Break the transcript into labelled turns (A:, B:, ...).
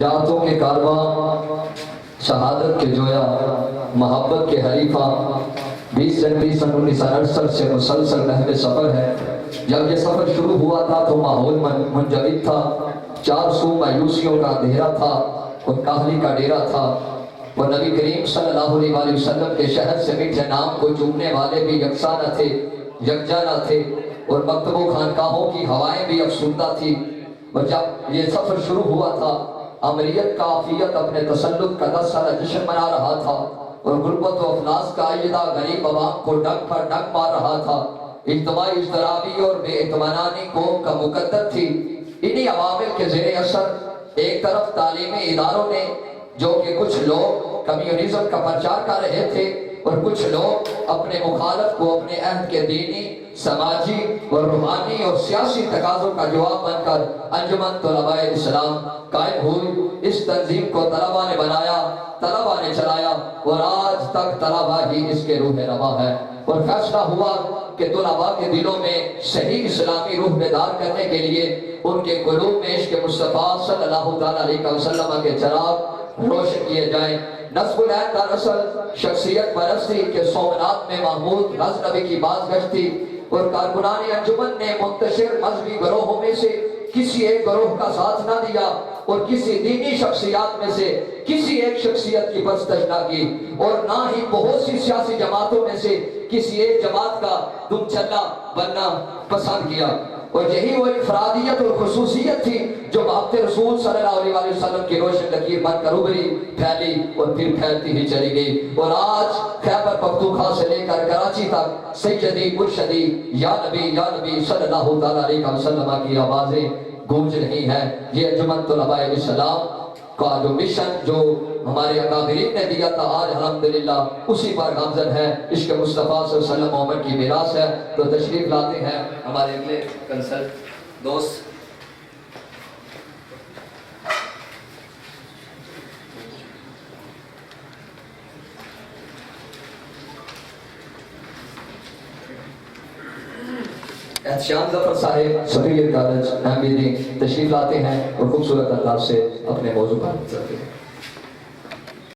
A: جاتوں کے کارواں شہادت کے جویا محبت کے حریفہ 20 جنوری سن 1968 سے مسلسل نہج سفر ہے۔ جب یہ سفر شروع ہوا تھا تو ماحول منجمد تھا، چار سو مایوسیوں کا اندھیرا تھا اور کاہلی کا ڈیرا تھا۔ وہ نبی کریم صلی اللہ علیہ وسلم کے شہد سے میٹھے نام کو چومنے والے بھی یکساں نہ تھے، یکجا نہ تھے، اور مکتبوں خانقاہوں کی ہوائیں بھی افسردہ تھی۔ اور جب یہ سفر شروع ہوا تھا، امریت کا عافیت اپنے تسلط کا 10 سالہ جشن منا رہا تھا اور غربت و افلاس کا عیدہ غریب عوام کو ڈگ پر ڈگ مار رہا تھا۔ اجتماعی اضطرابی اور بے اطمینانی قوم کا مقدر تھی۔ انہی عوامل کے زیر اثر ایک طرف تعلیمی اداروں نے، جو کہ کچھ لوگ کمیونزم کا پرچار کر رہے تھے اور کچھ لوگ اپنے مخالف کو اپنے عہد کے دینی، سماجی اور روحانی اور سیاسی تقاضوں کا جواب بن کر انجمن طلباء اسلام قائم ہوئی۔ اس تنظیم کو طلباء نے بنایا، طلباء نے چلایا اور آج تک طلباء ہی اس کے روح رواں ہے۔ اور فیصلہ ہوا کہ طلباء کے دلوں میں صحیح اسلامی روح بیدار کرنے کے لیے ان کے قلوب میں عشق مصطفیٰ صلی اللہ علیہ وسلم کے چراغ روشن کیے جائیں۔ نصب العین دراصل شخصیت پرستی کے سومنات میں محمود غزنوی کی بازگشت تھی اور کارکنان انجمن نے منتشر مذہبی گروہوں میں سے کسی ایک گروہ کا ساتھ نہ دیا اور کسی دینی شخصیات میں سے کسی ایک شخصیت کی پرستش نہ کی، اور نہ ہی بہت سی سیاسی جماعتوں میں سے کسی ایک جماعت کا دم چلا بننا پسند کیا۔ اور یہی وہ انفرادیت اور خصوصیت تھی جو محبت رسول صلی اللہ علیہ وسلم کی روشن لکیر بن کر ابھری، پھیلی اور پھر پھیلتی ہی چلی گئی۔ اور آج خیبر پختونخوا سے لے کر کراچی تک سیدی مرشدی یا نبی صلی اللہ علیہ وسلم کی آوازیں گونج رہی ہیں۔ یہ انجمن طلباء اسلام کا جو مشن جو ہمارے اکابرین نے دیا تھا، آج الحمدللہ اسی پر گامزن ہے۔ عشق مصطفیٰ صلی اللہ علیہ وسلم محمد کی میراث ہے۔ تو تشریف لاتے ہیں ہمارے اگلے کنسلٹ دوست احتشام ظفر صاحب، سپیریئر کالج احمدی، تشریف لاتے ہیں اور خوبصورت انداز سے اپنے موضوع پر